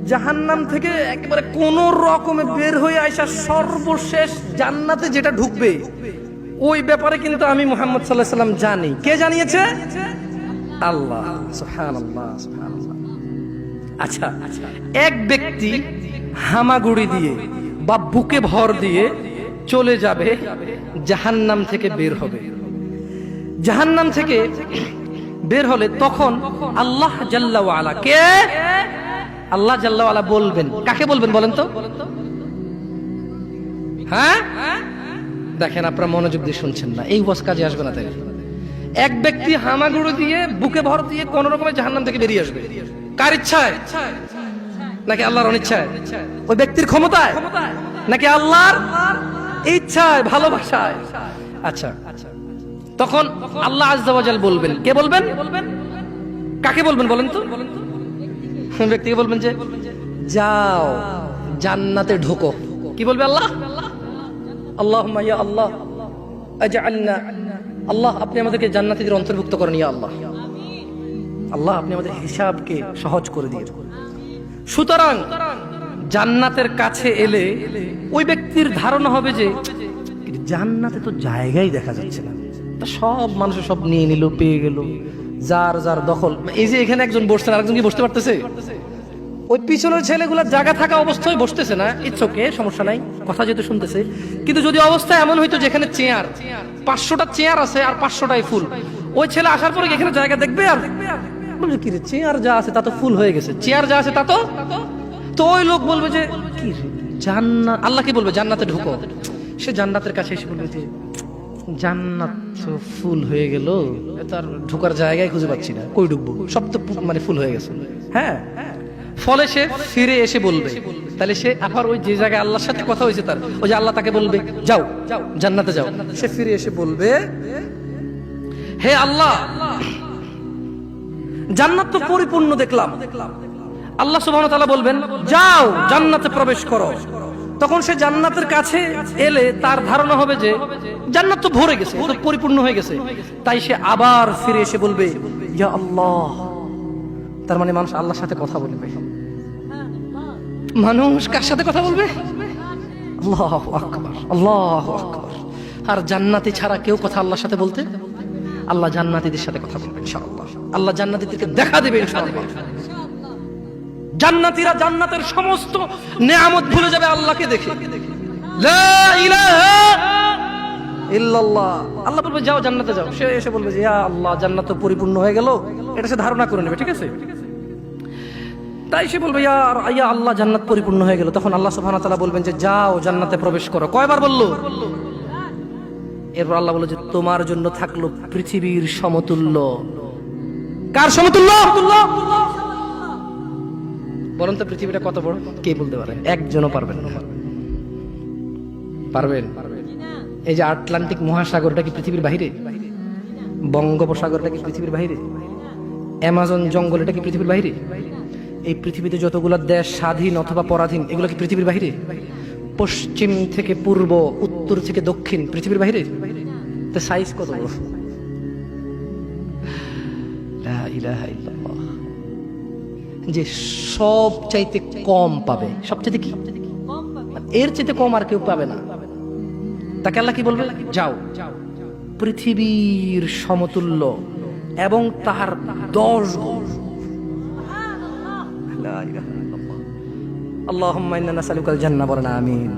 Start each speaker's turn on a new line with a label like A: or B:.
A: জাহান্নাম থেকে একেবারে কোন রকমে বের হয়ে আসা সর্বশেষ জান্নাতে যেটা ঢুকবে ওই ব্যাপারে কিন্তু আমি মুহাম্মদ সাল্লাল্লাহু আলাইহি সাল্লাম জানি। কে জানিয়েছে? আল্লাহ। সুবহানাল্লাহ, সুবহানাল্লাহ। আচ্ছা, এক ব্যক্তি হামাগুড়ি দিয়ে বা বুকে ভর দিয়ে চলে যাবে, জাহান্নাম থেকে বের হবে। জাহান্নাম থেকে বের হলে তখন আল্লাহ জাল্লা ওয়া আলা, কে? আল্লাহ জাল্লা ওয়া আলা বলবেন। কাকে বলবেন বলেন তো? হ্যাঁ, দেখেন আপনারা মনোযোগ দিয়ে শুনছেন না, এই ওয়াজ কাজে আসবে না। তাই এক ব্যক্তি হামাগুড়ি দিয়ে বুকে ভর দিয়ে কোন রকমের জাহান্নাম থেকে বেরিয়ে আসবে। কার ইচ্ছায়? নাকি আল্লাহর অনিচ্ছায়? ওই ব্যক্তির ক্ষমতায় নাকি আল্লাহর ইচ্ছায়, ভালোবাসায়? আচ্ছা, তখন আল্লাহ আযজা ওয়া জাল বলবেন। কে বলবেন? কাকে বলবেন বলেন তো? ব্যক্তিকে বলবেন যে যাও জান্নাতে ঢোকো। কি বলবে আল্লাহ? আল্লাহুম্মা ইয়া আল্লাহ আজআলনা, আল্লাহ আপনি আমাদেরকে জান্নাতীদের অন্তর্ভুক্ত করেন। ইয়া আল্লাহ, আল্লাহ আপনি আমাদের হিসাবকে সহজ করে দিন। সুতরাং জান্নাতের কাছে এলে ওই ব্যক্তির ধারণা হবে যে জান্নাতে তো জায়গাই দেখা যাচ্ছে না, সব মানুষ সব নিয়ে নিল, পেয়ে গেল, যার যার দখল। এই যে এখানে একজন বসছেন, আরেকজন কি বসতে পারতেছে? ওই পিছনের ছেলেগুলা জায়গা থাকা অবস্থায় বসতেছে না, ইটস ওকে, সমস্যা নাই, কথা যেহেতু শুনতেছে। কিন্তু যদি অবস্থা এমন হইতো যেখানে চেয়ার 500টা চেয়ার আছে আর 500টাই ফুল, ওই ছেলে আসার পরে এখানে জায়গা দেখবে আর বলবে কি রে, চেয়ার যা আছে তা তো ফুল হয়ে গেছে, চেয়ার যা আছে তা তো ওই লোক বলবে যে কি রে জান্নাত, আল্লাহ কি বলবে জান্নাতে ঢুকো। সে জান্নাতের কাছে এসে বলবে যে জান্নাত তো ফুল হয়ে গেল, তার ঢোকার জায়গায় খুঁজে পাচ্ছি না, কই ঢুকবো, সব তো মানে ফুল হয়ে গেছে। হ্যাঁ, ফলে সে ফিরে এসে বলবে, তাহলে সে আবার ওই যে জায়গায় আল্লাহর সাথে কথা হয়েছে তার, ওই যে আল্লাহ তাকে বলবে যাও জান্নাতে যাও, সে ফিরে এসে বলবে হে আল্লাহ জান্নাত তো পরিপূর্ণ দেখলাম। আল্লাহ সুবহানাহু ওয়া তাআলা বলবেন যাও জান্নাতে প্রবেশ করো। তখন সে জান্নাতের কাছে এলে তার ধারণা হবে যে জান্নাত তো ভরে গেছে, তো পরিপূর্ণ হয়ে গেছে। তাই সে আবার ফিরে এসে বলবে ইয়া আল্লাহ। তার মানে মানুষ আল্লাহর সাথে কথা বলবে। মানুষ কার সাথে কথা বলবে? আল্লাহু আকবার, আল্লাহু আকবার। আর জান্নাতি ছাড়া কেউ কথা আল্লাহর সাথে বলতে? আল্লাহ জান্নাতীদের সাথে কথা বলবে ইনশাআল্লাহ। আল্লাহ জান্নাতীদেরকে দেখা দেবে ইনশাআল্লাহ। জান্নাতীরা জান্নাতের সমস্ত নেয়ামত ভুলে যাবে আল্লাহকে দেখে। লা ইলাহা ইল্লাল্লাহ। আল্লাহ বলবে যাও জান্নাতে যাও। সে এসে বলবে যে ইয়া আল্লাহ জান্নাত তো পরিপূর্ণ হয়ে গেল, এটা সে ধারণা করে নেবে, ঠিক আছে? তাই সে বলবে ইয়া আল্লাহ জান্নাত পরিপূর্ণ হয়ে গেল। তখন আল্লাহ সুবহানাহু ওয়া তাআলা বলবেন যে যাও জান্নাতে প্রবেশ করো। কয়বার বললো? এরপর আল্লাহ বলল যে তোমার জন্য থাকলো পৃথিবীর সমতুল্য। কার সমতুল্য? বলেন তো পৃথিবীটা কত বড়? কে বলতে পারে? একজনও পারবেন না। পারবেন? এই যে আটলান্টিক মহাসাগরটা কি পৃথিবীর বাইরে? বঙ্গোপসাগরটা কি পৃথিবীর বাইরে? অ্যামাজন জঙ্গল এটা কি পৃথিবীর বাইরে? এই পৃথিবীতে যতগুলো দেশ স্বাধীন অথবা পরাধীন এগুলো কি পৃথিবীর বাইরে? পশ্চিম থেকে পূর্ব, উত্তর থেকে দক্ষিণ পৃথিবীর বাইরে? তো সাইজ কত বড়? লা ইলাহা ইল্লাল্লাহ। যে সব চাইতে কম পাবে, সবচাইতে কি এর চাইতে কম আর কেউ পাবে না, তাকে আল্লাহ কি বলবে? যাও পৃথিবীর সমতুল্য এবং তার 10 গুণ। লা ইলাহা ইল্লাল্লাহ। আল্লাহুম্মা ইন্না নাসআলুকাল জান্নাহ, বলেন আমিন।